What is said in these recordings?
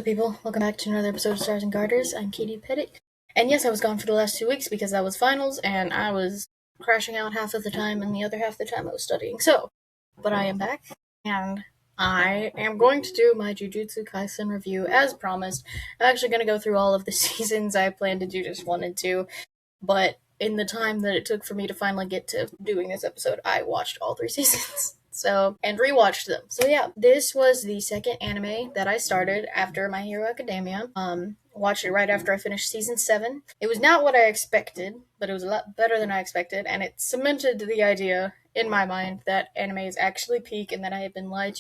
people? Welcome back to another episode of Stars and Garters. I'm Katie Pettit. And yes, I was gone for the last 2 weeks because that was finals and I was crashing out half of the time and the other half of the time I was studying. But I am back and I am going to do my Jujutsu Kaisen review as promised. I'm actually going to go through all of the seasons. I planned to do just 1 and 2, but in the time that it took for me to finally get to doing this episode, I watched all 3 seasons. And rewatched them. So yeah, this was the second anime that I started after My Hero Academia. Watched it right after I finished season 7. It was not what I expected, but it was a lot better than I expected, and it cemented the idea in my mind that anime is actually peak and that I have been lied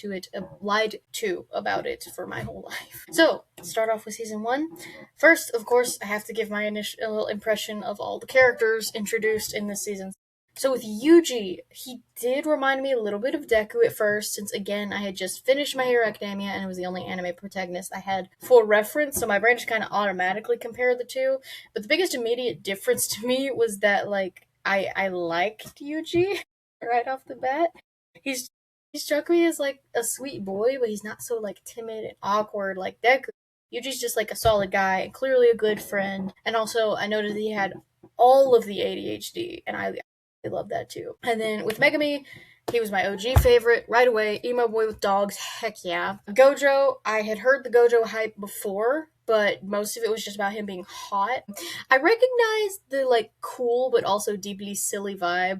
to about it for my whole life. So, start off with season 1. First, of course, I have to give my initial impression of all the characters introduced in this season. So with Yuji, he did remind me a little bit of Deku at first, since again, I had just finished My Hero Academia and it was the only anime protagonist I had for reference, so my brain just kind of automatically compared the two. But the biggest immediate difference to me was that, I liked Yuji right off the bat. He struck me as, a sweet boy, but he's not so, timid and awkward like Deku. Yuji's just, a solid guy and clearly a good friend. And also, I noticed he had all of the ADHD, and I love that too. And then with Megami, he was my OG favorite right away. Emo boy with dogs, heck yeah. Gojo, I had heard the Gojo hype before, but most of it was just about him being hot. I recognized the cool but also deeply silly vibe.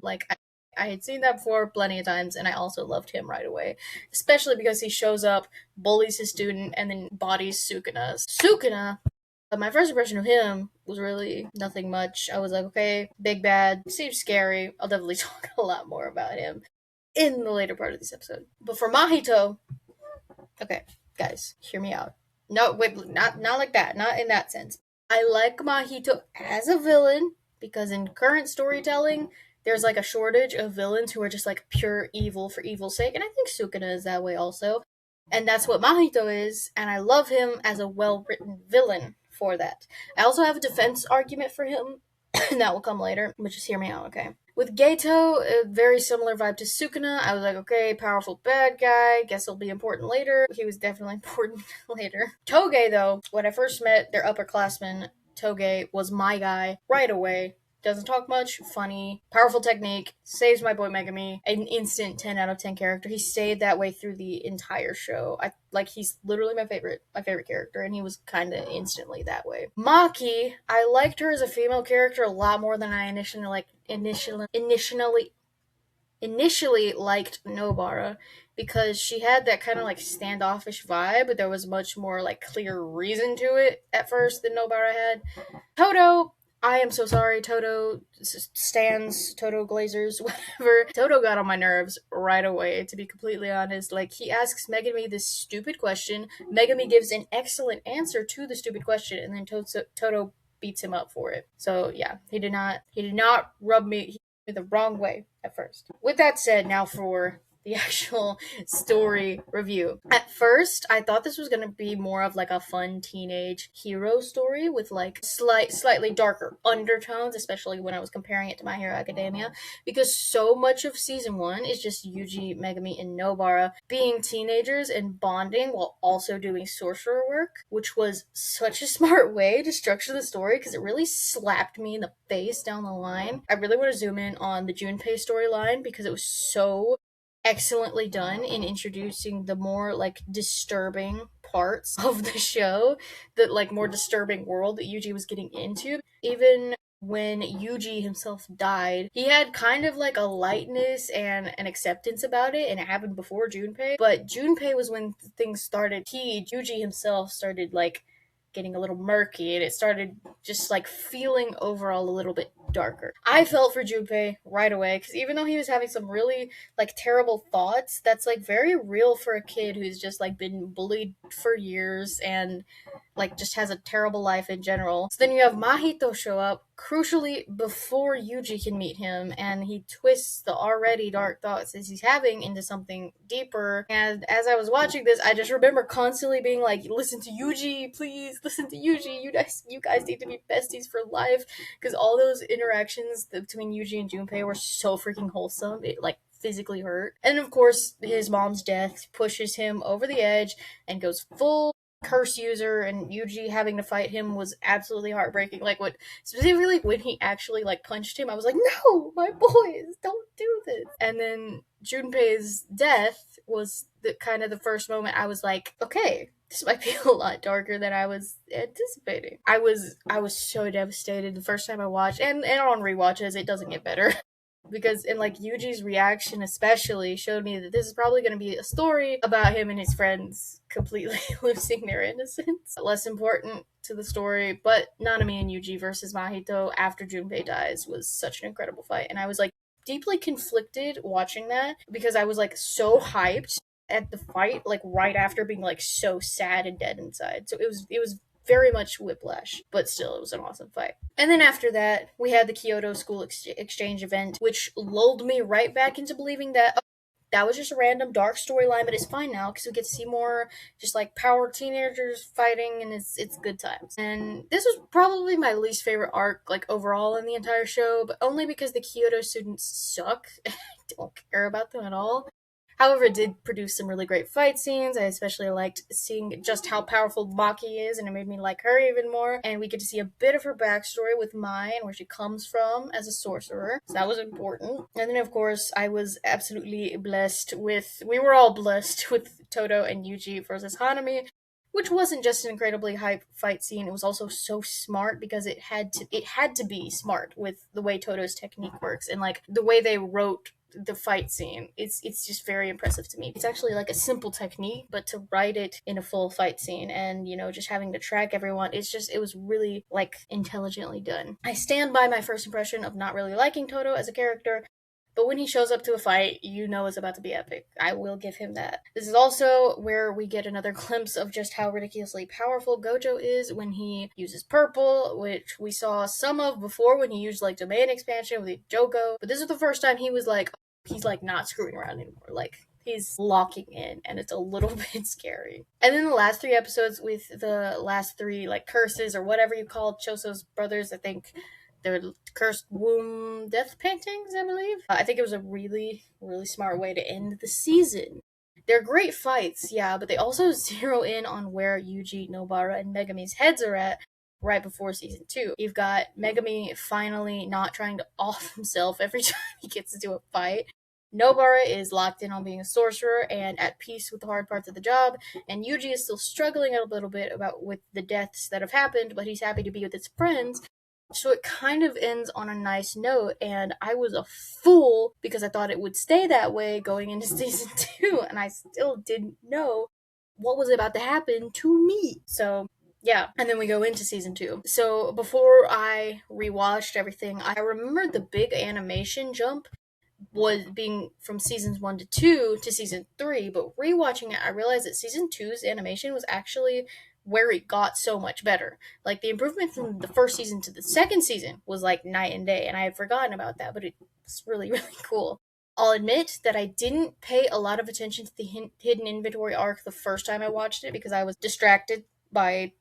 I had seen that before plenty of times, and I also loved him right away. Especially because he shows up, bullies his student, and then bodies Sukuna. Sukuna, my first impression of him was really nothing much. I was like, okay, big bad, seems scary. I'll definitely talk a lot more about him in the later part of this episode. But for Mahito, okay, guys, hear me out. No, wait, not like that. Not in that sense. I like Mahito as a villain because in current storytelling, there's a shortage of villains who are just pure evil for evil's sake, and I think Sukuna is that way also. And that's what Mahito is, and I love him as a well-written villain for that. I also have a defense argument for him, and that will come later, but just hear me out, okay? With Geto, a very similar vibe to Sukuna. I was like, okay, powerful bad guy, guess he'll be important later. He was definitely important later. Toge, though, when I first met their upperclassmen, Toge was my guy right away. Doesn't talk much, funny, powerful technique, saves my boy Megami, an instant 10 out of 10 character. He stayed that way through the entire show. He's literally my favorite character, and he was kind of instantly that way. Maki, I liked her as a female character a lot more than I initially liked Nobara, because she had that kind of standoffish vibe, but there was much more clear reason to it at first than Nobara had. Toto, I am so sorry, Toto stands, Toto Glazers, whatever. Toto got on my nerves right away, to be completely honest. He asks Megami this stupid question, Megami gives an excellent answer to the stupid question, and then Toto beats him up for it. So yeah, he did not rub me the wrong way at first. With that said, now for the actual story review. At first, I thought this was going to be more of a fun teenage hero story with slightly darker undertones, especially when I was comparing it to My Hero Academia, because so much of season 1 is just Yuji, Megami, and Nobara being teenagers and bonding while also doing sorcerer work, which was such a smart way to structure the story because it really slapped me in the face down the line. I really want to zoom in on the Junpei storyline because it was so excellently done in introducing the more disturbing parts of the show, the more disturbing world that Yuji was getting into. Even when Yuji himself died, he had kind of a lightness and an acceptance about it, and it happened before Junpei. But Junpei was when things started. Yuji himself started getting a little murky, and it started just feeling overall a little bit darker. I felt for Junpei right away, because even though he was having some really terrible thoughts, that's very real for a kid who's just been bullied for years and just has a terrible life in general. So then you have Mahito show up, crucially before Yuji can meet him, and he twists the already dark thoughts that he's having into something deeper. And as I was watching this, I just remember constantly being listen to Yuji, please, listen to Yuji, you guys need to be besties for life, because all those interactions between Yuji and Junpei were so freaking wholesome. It physically hurt. And of course, his mom's death pushes him over the edge and goes full curse user, and Yuji having to fight him was absolutely heartbreaking. Like, what specifically when he actually like punched him, I was like, no, my boys, don't do this. And then Junpei's death was the kind of the first moment I was like, okay, this might be a lot darker than I was anticipating. I was so devastated the first time I watched, and on rewatches it doesn't get better. Because and like Yuji's reaction especially showed me that this is probably going to be a story about him and his friends completely losing their innocence. Less important to the story, but Nanami and Yuji versus Mahito after Junpei dies was such an incredible fight, and I was like deeply conflicted watching that because I was like so hyped at the fight like right after being like so sad and dead inside. So it was very much whiplash, but still, it was an awesome fight. And then after that, we had the Kyoto School Exchange event, which lulled me right back into believing that that was just a random dark storyline, but it's fine now because we get to see more just like power teenagers fighting, and it's good times. And this was probably my least favorite arc, like overall in the entire show, but only because the Kyoto students suck. I don't care about them at all. However, it did produce some really great fight scenes. I especially liked seeing just how powerful Maki is, and it made me like her even more. And we get to see a bit of her backstory with Mai and where she comes from as a sorcerer. So that was important. And then, of course, I was absolutely blessed with, we were all blessed with Toto and Yuji versus Hanami, which wasn't just an incredibly hype fight scene. It was also so smart because it had to be smart with the way Toto's technique works and like the way they wrote the fight scene. It's just very impressive to me. It's actually like a simple technique, but to write it in a full fight scene and just having to track everyone, it was really like intelligently done. I stand by my first impression of not really liking Toto as a character, but when he shows up to a fight, it's about to be epic. I will give him that. This is also where we get another glimpse of just how ridiculously powerful Gojo is when he uses purple, which we saw some of before when he used like domain expansion with Joko. But this is the first time he's like not screwing around anymore. Like he's locking in, and it's a little bit scary. And then the last three episodes with the last three like curses or whatever you call Choso's brothers, I think they're cursed womb death paintings, I believe. I think it was a really, really smart way to end the season. They're great fights, yeah, but they also zero in on where Yuji, Nobara, and Megami's heads are at right before season 2. You've got Megami finally not trying to off himself every time he gets into a fight. Nobara is locked in on being a sorcerer and at peace with the hard parts of the job, and Yuji is still struggling a little bit with the deaths that have happened, but he's happy to be with his friends. So it kind of ends on a nice note, and I was a fool because I thought it would stay that way going into season 2, and I still didn't know what was about to happen to me. So yeah, and then we go into season 2. So before I rewatched everything, I remembered the big animation jump was being from seasons 1 to 2 to season 3, but rewatching it, I realized that season two's animation was actually where it got so much better. Like the improvement from the first season to the second season was like night and day, and I had forgotten about that, but it's really, really cool. I'll admit that I didn't pay a lot of attention to the hidden inventory arc the first time I watched it because I was distracted by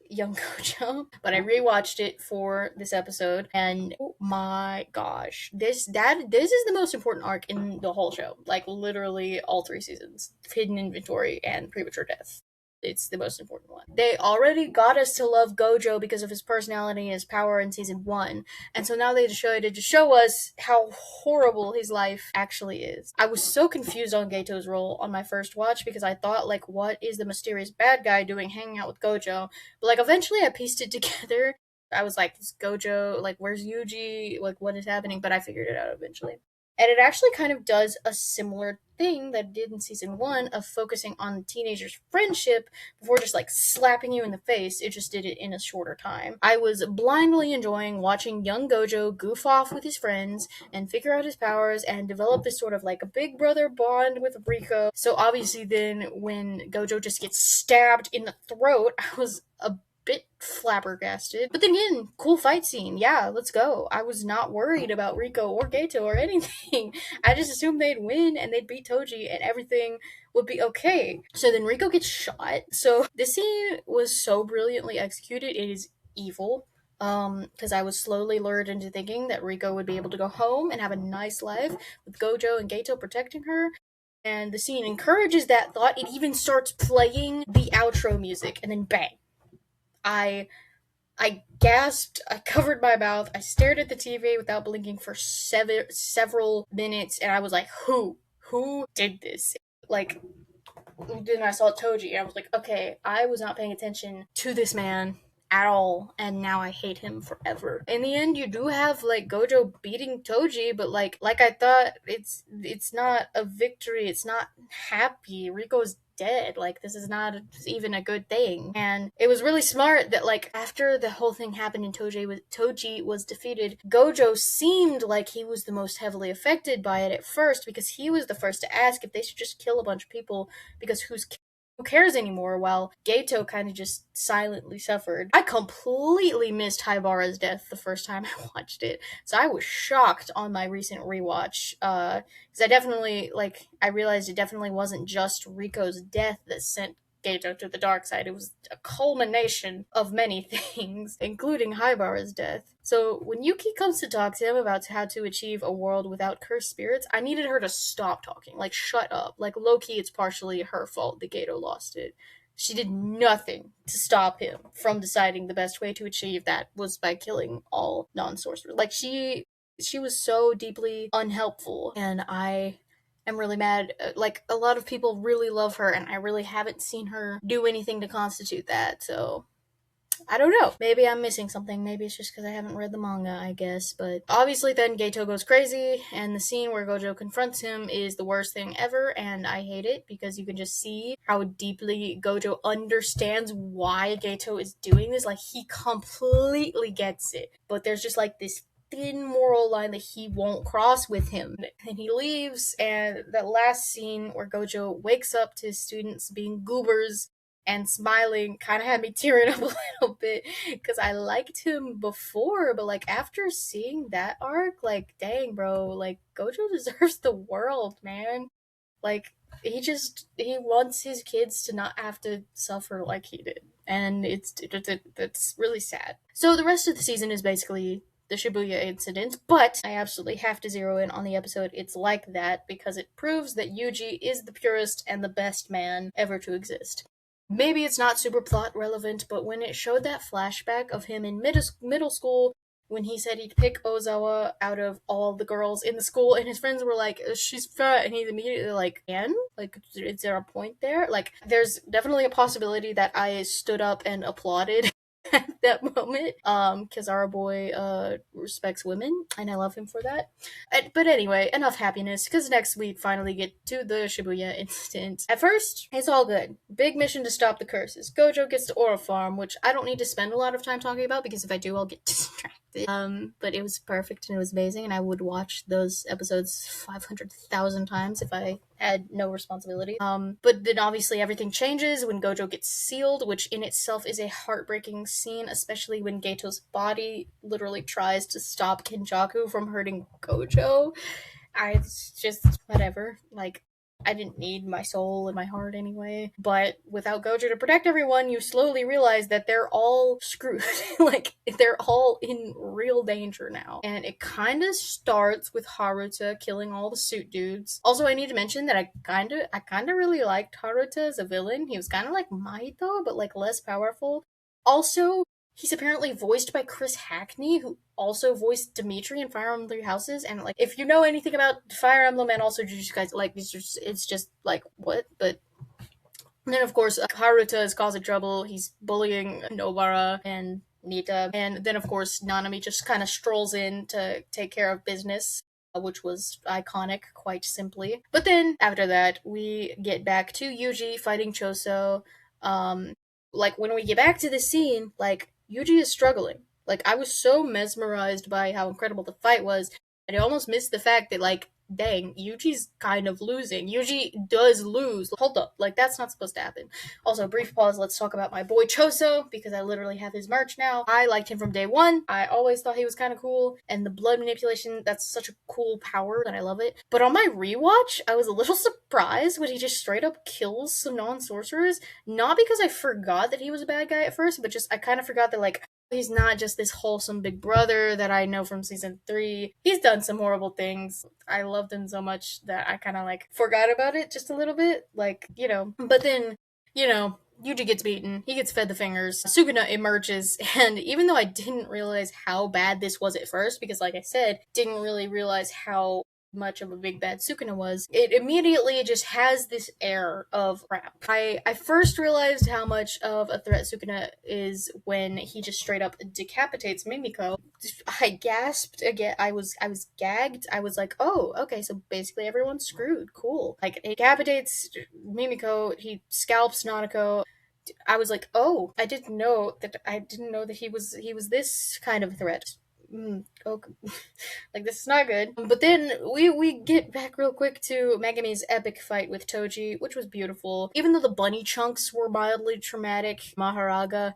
young Gojo, but I rewatched it for this episode, and oh my gosh, this is the most important arc in the whole show. Like literally all three seasons, hidden inventory and premature death. It's the most important one. They already got us to love Gojo because of his personality and his power in season 1. And so now they decided to show us how horrible his life actually is. I was so confused on Gato's role on my first watch because I thought, like, what is the mysterious bad guy doing hanging out with Gojo? But, like, eventually I pieced it together. I was like, is Gojo, like, where's Yuji? Like, what is happening? But I figured it out eventually. And it actually kind of does a similar thing that it did in season 1 of focusing on the teenager's friendship before just like slapping you in the face. It just did it in a shorter time. I was blindly enjoying watching young Gojo goof off with his friends and figure out his powers and develop this sort of like a big brother bond with Rico. So obviously then when Gojo just gets stabbed in the throat, I was a bit flabbergasted. But then again, cool fight scene. Yeah, let's go. I was not worried about Rico or Gato or anything. I just assumed they'd win and they'd beat Toji and everything would be okay. So then Rico gets shot. So this scene was so brilliantly executed. It is evil. Because I was slowly lured into thinking that Rico would be able to go home and have a nice life with Gojo and Gato protecting her. And the scene encourages that thought. It even starts playing the outro music, and then bang. I I gasped, I covered my mouth, I stared at the TV without blinking for several minutes, and I was like, who? Who did this? Like, then I saw Toji, and I was like, okay, I was not paying attention to this man at all, and now I hate him forever. In the end, you do have like Gojo beating Toji, but like I thought, it's not a victory. It's not happy. Rico's dead. Like, this is not even a good thing. And it was really smart that like after the whole thing happened and Toji was defeated, Gojo seemed like he was the most heavily affected by it at first because he was the first to ask if they should just kill a bunch of people because who cares anymore, while Gato kind of just silently suffered. I completely missed Haibara's death the first time I watched it, so I was shocked on my recent rewatch, because I realized it definitely wasn't just Rico's death that sent Gato to the dark side. It was a culmination of many things, including Haibara's death. So when Yuki comes to talk to him about how to achieve a world without cursed spirits, I needed her to stop talking. Like, shut up. Like, low-key, it's partially her fault that Gato lost it. She did nothing to stop him from deciding the best way to achieve that was by killing all non-sorcerers. Like, she was so deeply unhelpful, and I am really mad. Like, a lot of people really love her, and I really haven't seen her do anything to constitute that, so I don't know. Maybe I'm missing something. Maybe it's just because I haven't read the manga, I guess. But obviously, then Gato goes crazy, and the scene where Gojo confronts him is the worst thing ever, and I hate it because you can just see how deeply Gojo understands why Gato is doing this. Like, he completely gets it. But there's just like this thin moral line that he won't cross with him. And he leaves, and that last scene where Gojo wakes up to his students being goobers and smiling kind of had me tearing up a little bit because I liked him before, but like after seeing that arc, like dang, bro, like Gojo deserves the world, man. Like he wants his kids to not have to suffer like he did, and it's really sad. So the rest of the season is basically the Shibuya incident, but I absolutely have to zero in on the episode It's Like That because it proves that Yuji is the purest and the best man ever to exist. Maybe it's not super plot relevant, but when it showed that flashback of him in middle school, when he said he'd pick Ozawa out of all the girls in the school, and his friends were like, she's fat, and he's immediately like, and? Like, is there a point there? Like, there's definitely a possibility that I stood up and applauded at that moment, because our boy respects women, and I love him for that. But anyway, enough happiness, because next we finally get to the Shibuya incident. At first, it's all good. Big mission to stop the curses. Gojo gets to Oro Farm, which I don't need to spend a lot of time talking about, because if I do, I'll get distracted. But it was perfect, and it was amazing, and I would watch those episodes 500,000 times if I had no responsibility. But then obviously everything changes when Gojo gets sealed, which in itself is a heartbreaking scene, especially when Gato's body literally tries to stop Kenjaku from hurting Gojo. It's just whatever. Like, I didn't need my soul and my heart anyway. But without Gojo to protect everyone, you slowly realize that they're all screwed. Like, they're all in real danger now. And it kind of starts with Haruta killing all the suit dudes. Also, I need to mention that I kind of really liked Haruta as a villain. He was kind of like Mahito, but like less powerful. Also, he's apparently voiced by Chris Hackney, who also voiced Dimitri in Fire Emblem Three Houses. And like, if you know anything about Fire Emblem and also Jujutsu Kaisen, like, it's just like, what? But then of course Haruta is causing trouble. He's bullying Nobara and Nita, and then of course Nanami just kind of strolls in to take care of business, which was iconic, quite simply. But then after that, we get back to Yuji fighting Choso. Like, when we get back to the scene, like, Yuji is struggling. Like, I was so mesmerized by how incredible the fight was, and I almost missed the fact that, like, dang, Yuji's kind of losing. Yuji does lose. Hold up, like, that's not supposed to happen. Also, brief pause, let's talk about my boy Choso, because I literally have his merch now. I liked him from day one. I always thought he was kind of cool, and the blood manipulation, that's such a cool power, and I love it. But on my rewatch, I was a little surprised when he just straight up kills some non-sorcerers, not because I forgot that he was a bad guy at first, but just I kind of forgot that, like, He's not just this wholesome big brother that I know from season 3. He's done some horrible things. I loved him so much that I kind of like forgot about it just a little bit. Like, but then, Yuji gets beaten. He gets fed the fingers. Sukuna emerges, and even though I didn't realize how bad this was at first, because like I said, didn't really realize how much of a big bad Sukuna was, it immediately just has this air of crap. I first realized how much of a threat Sukuna is when he just straight up decapitates Mimiko. I gasped again. I was gagged. I was like, oh, okay, so basically everyone's screwed. Cool. Like, he decapitates Mimiko, he scalps Nanako. I was like, oh, I didn't know that he was this kind of threat. Okay. Like, this is not good. But then we get back real quick to Megami's epic fight with Toji, which was beautiful. Even though the bunny chunks were mildly traumatic, Maharaga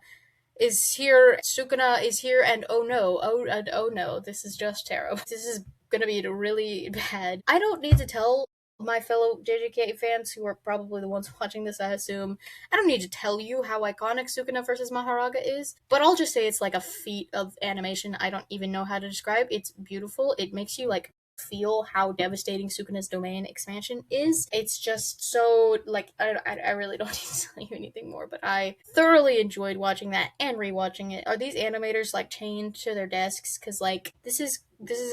is here, Sukuna is here, and oh no, this is just terrible. This is gonna be really bad. I don't need to tell my fellow JJK fans, who are probably the ones watching this, I assume, I don't need to tell you how iconic Sukuna versus Maharaga is, but I'll just say it's like a feat of animation I don't even know how to describe. It's beautiful. It makes you like feel how devastating Sukuna's domain expansion is. It's just so, like, I really don't need to tell you anything more, but I thoroughly enjoyed watching that and rewatching it. Are these animators like chained to their desks? Because like this is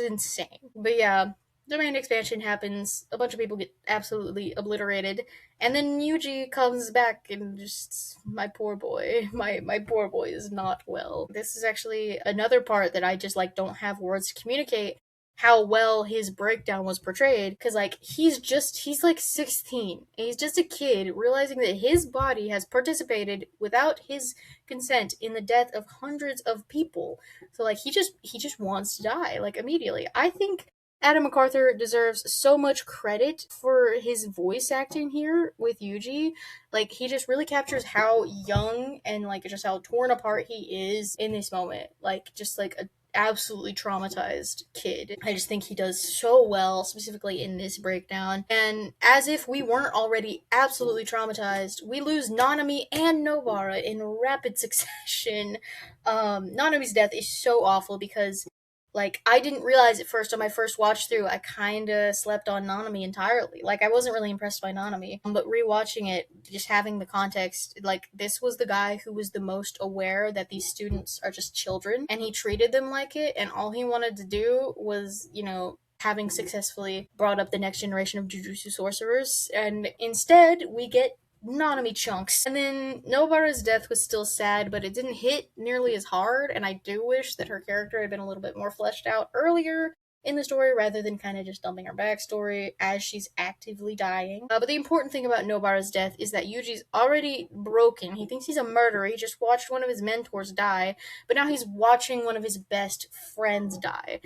insane. But yeah, domain expansion happens, a bunch of people get absolutely obliterated, and then Yuji comes back and just, my poor boy, my poor boy is not well. This is actually another part that I just like don't have words to communicate how well his breakdown was portrayed, because like he's like 16, he's just a kid realizing that his body has participated without his consent in the death of hundreds of people. So like he just wants to die, like, immediately. I think Adam MacArthur deserves so much credit for his voice acting here with Yuji. Like, he just really captures how young and like just how torn apart he is in this moment. Like, just like a absolutely traumatized kid. I just think he does so well, specifically in this breakdown. And as if we weren't already absolutely traumatized, we lose Nanami and Nobara in rapid succession. Nanami's death is so awful because, like, I didn't realize at first on my first watch through, I kinda slept on Nanami entirely. Like, I wasn't really impressed by Nanami. But rewatching it, just having the context, like, this was the guy who was the most aware that these students are just children, and he treated them like it, and all he wanted to do was, having successfully brought up the next generation of Jujutsu sorcerers, and instead, we get Nanami chunks. And then Nobara's death was still sad, but it didn't hit nearly as hard, and I do wish that her character had been a little bit more fleshed out earlier in the story rather than kind of just dumping her backstory as she's actively dying. But the important thing about Nobara's death is that Yuji's already broken. He thinks he's a murderer. He just watched one of his mentors die, but now he's watching one of his best friends die.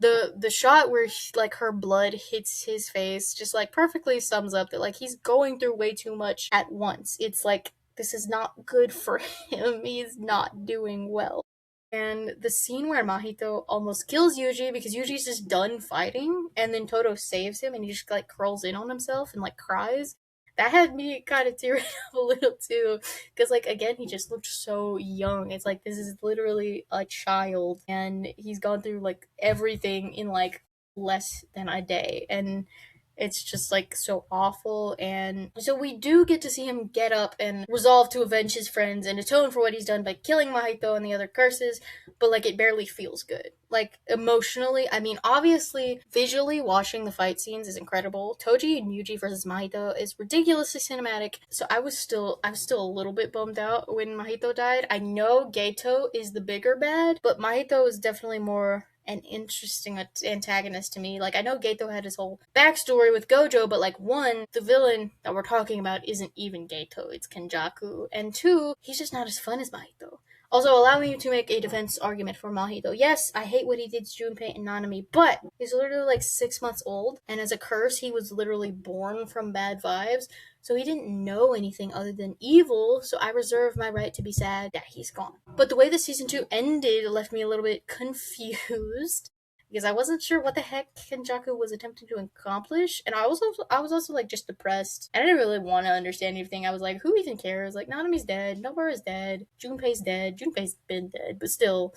The shot where like her blood hits his face just like perfectly sums up that like he's going through way too much at once. It's like, this is not good for him. He's not doing well. And the scene where Mahito almost kills Yuji because Yuji's just done fighting, and then Toto saves him and he just like curls in on himself and like cries, that had me kind of tearing up a little too, because like, again, he just looked so young. It's like, this is literally a child, and he's gone through like everything in like less than a day, and it's just like so awful. And so we do get to see him get up and resolve to avenge his friends and atone for what he's done by killing Mahito and the other curses, but like, it barely feels good. Like, emotionally, I mean, obviously, visually, watching the fight scenes is incredible. Toji and Yuji versus Mahito is ridiculously cinematic, so I was still a little bit bummed out when Mahito died. I know Geto is the bigger bad, but Mahito is definitely more an interesting antagonist to me. Like, I know Geto had his whole backstory with Gojo, but like, one, the villain that we're talking about isn't even Geto, it's Kenjaku, and two, he's just not as fun as Mahito. Also, allow me to make a defense argument for Mahito. Yes, I hate what he did to Junpei and Nanami, but he's literally like 6 months old, and as a curse, he was literally born from bad vibes, so he didn't know anything other than evil, so I reserve my right to be sad that he's gone. But the way the season 2 ended left me a little bit confused, because I wasn't sure what the heck Kenjaku was attempting to accomplish, and I was also like just depressed. I didn't really want to understand anything. I was like, who even cares? Like Nanami's dead, Nobara's dead, Junpei's dead. Junpei's been dead, but still,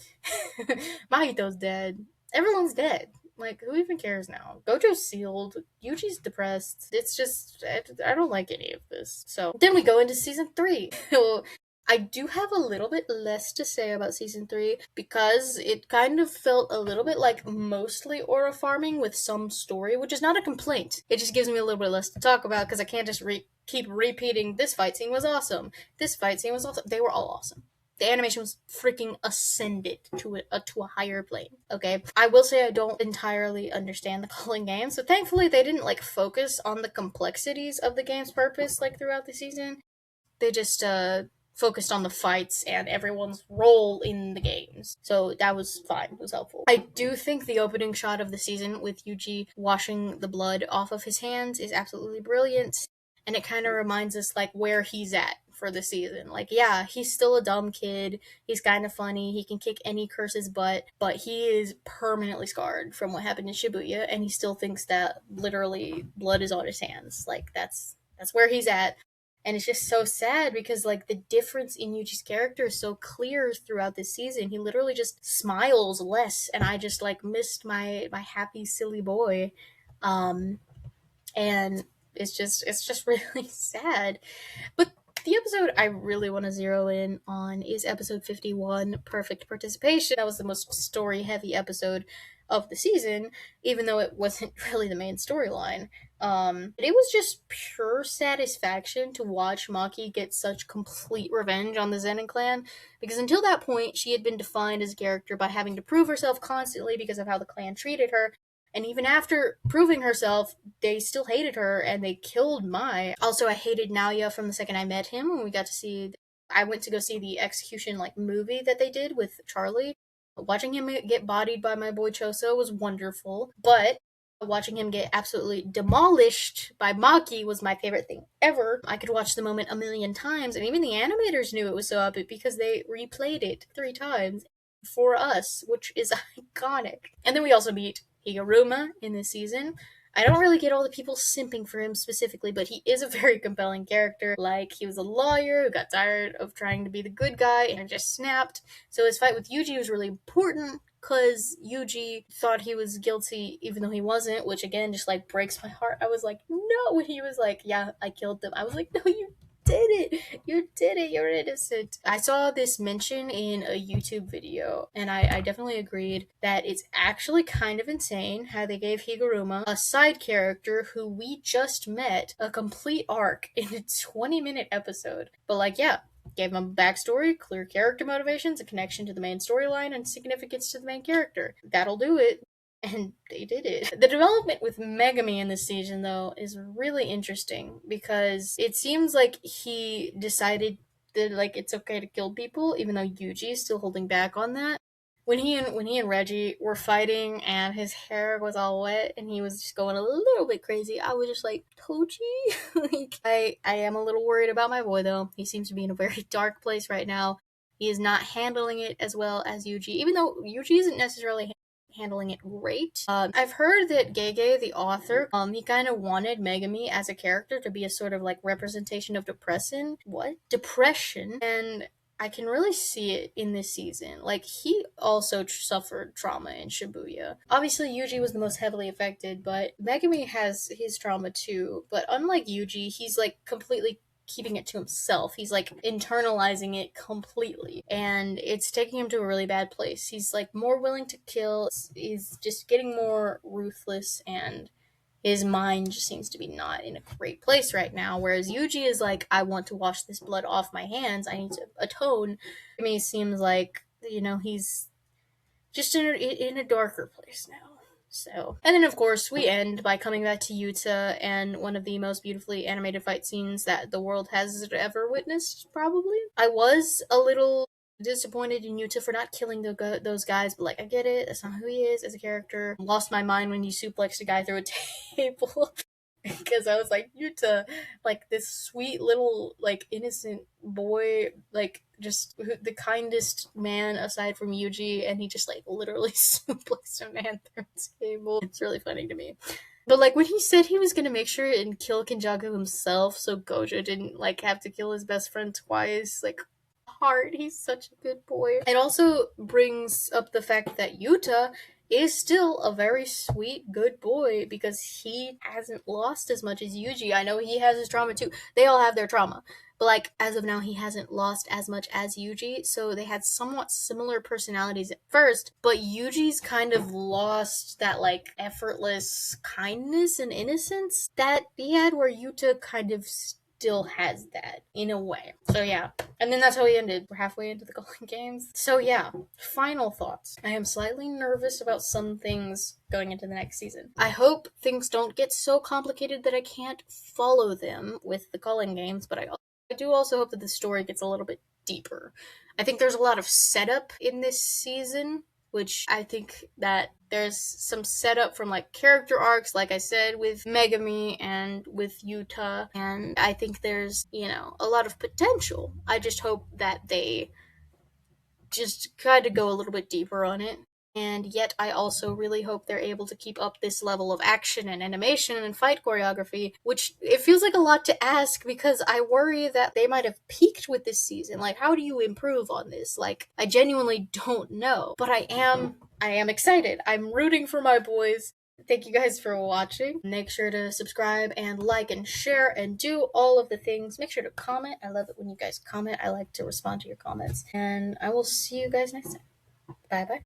Mahito's dead. Everyone's dead. Like, who even cares now? Gojo's sealed. Yuji's depressed. It's just, I don't like any of this. So then we go into season 3. Well, I do have a little bit less to say about season 3 because it kind of felt a little bit like mostly aura farming with some story, which is not a complaint. It just gives me a little bit less to talk about because I can't just keep repeating this fight scene was awesome. This fight scene was awesome. They were all awesome. The animation was freaking ascended to a higher plane. Okay, I will say I don't entirely understand the culling game, so thankfully they didn't like focus on the complexities of the game's purpose like throughout the season. They just focused on the fights and everyone's role in the games. So that was fine. It was helpful. I do think the opening shot of the season with Yuji washing the blood off of his hands is absolutely brilliant. And it kind of reminds us like where he's at for the season. Like, yeah, he's still a dumb kid. He's kind of funny. He can kick any curse's butt, but he is permanently scarred from what happened in Shibuya, and he still thinks that literally blood is on his hands. Like that's where he's at. And it's just so sad because like the difference in Yuji's character is so clear throughout this season. He literally just smiles less, and I just like missed my happy silly boy. And it's just really sad. But the episode I really want to zero in on is episode 51, Perfect Participation. That was the most story heavy episode of the season, even though it wasn't really the main storyline. It was just pure satisfaction to watch Maki get such complete revenge on the Zenin clan, because until that point, she had been defined as a character by having to prove herself constantly because of how the clan treated her. And even after proving herself, they still hated her and they killed Mai. Also, I hated Naoya from the second I met him when we got to see. I went to go see the execution like movie that they did with Charlie. Watching him get bodied by my boy Choso was wonderful, but watching him get absolutely demolished by Maki was my favorite thing ever. I could watch the moment a million times, and even the animators knew it was so epic because they replayed it 3 times for us, which is iconic. And then we also meet Higuruma in this season. I don't really get all the people simping for him specifically, but he is a very compelling character. Like, he was a lawyer who got tired of trying to be the good guy and just snapped. So his fight with Yuji was really important because Yuji thought he was guilty even though he wasn't, which again just like breaks my heart. I was like, no. When he was like, yeah, I killed them, I was like, no, you did it. You did it. You're innocent. I saw this mention in a YouTube video, and I definitely agreed that it's actually kind of insane how they gave Higuruma, a side character who we just met, a complete arc in a 20-minute episode. But like, yeah, gave him a backstory, clear character motivations, a connection to the main storyline, and significance to the main character. That'll do it. And they did it. The development with Megami in this season, though, is really interesting because it seems like he decided that like it's okay to kill people, even though Yuji is still holding back on that. When he and Reggie were fighting and his hair was all wet and he was just going a little bit crazy, I was just like, Toji? Like, I am a little worried about my boy, though. He seems to be in a very dark place right now. He is not handling it as well as Yuji, even though Yuji isn't necessarily handling it great. I've heard that Gege, the author, he kind of wanted Megami as a character to be a sort of like representation of depression. And I can really see it in this season. Like, he also suffered trauma in Shibuya. Obviously, Yuji was the most heavily affected, but Megami has his trauma too. But unlike Yuji, he's like completely keeping it to himself. He's like internalizing it completely, and it's taking him to a really bad place. He's like more willing to kill. He's just getting more ruthless, and his mind just seems to be not in a great place right now. Whereas Yuji is like, I want to wash this blood off my hands. I need to atone. I mean, it seems like, you know, he's just in a darker place now. So, and then of course we end by coming back to Yuta and one of the most beautifully animated fight scenes that the world has ever witnessed, probably. I was a little disappointed in Yuta for not killing those guys, but like, I get it, that's not who he is as a character. Lost my mind when he suplexed a guy through a table. because I was like, Yuta, like this sweet little like innocent boy, like just the kindest man aside from Yuji, and he just like literally suplexed a man through his table. It's really funny to me. But like when he said he was gonna make sure and kill Kenjaku himself, so Gojo didn't like have to kill his best friend twice, like heart. He's such a good boy. It also brings up the fact that Yuta is still a very sweet, good boy because he hasn't lost as much as Yuji. I know he has his trauma too. They all have their trauma. But like as of now he hasn't lost as much as Yuji, so they had somewhat similar personalities at first, but Yuji's kind of lost that like effortless kindness and innocence that he had where Yuta kind of still has that in a way. So yeah. And then that's how we ended. We're halfway into the Golden Games. So yeah, final thoughts. I am slightly nervous about some things going into the next season. I hope things don't get so complicated that I can't follow them with the Golden Games, but I do also hope that the story gets a little bit deeper. I think there's a lot of setup in this season, which I think that there's some setup from like character arcs, like I said, with Megami and with Yuta, and I think there's, a lot of potential. I just hope that they just kind of go a little bit deeper on it. And yet, I also really hope they're able to keep up this level of action and animation and fight choreography, which it feels like a lot to ask because I worry that they might have peaked with this season. Like, how do you improve on this? Like, I genuinely don't know. But I am excited. I'm rooting for my boys. Thank you guys for watching. Make sure to subscribe and like and share and do all of the things. Make sure to comment. I love it when you guys comment. I like to respond to your comments. And I will see you guys next time. Bye bye.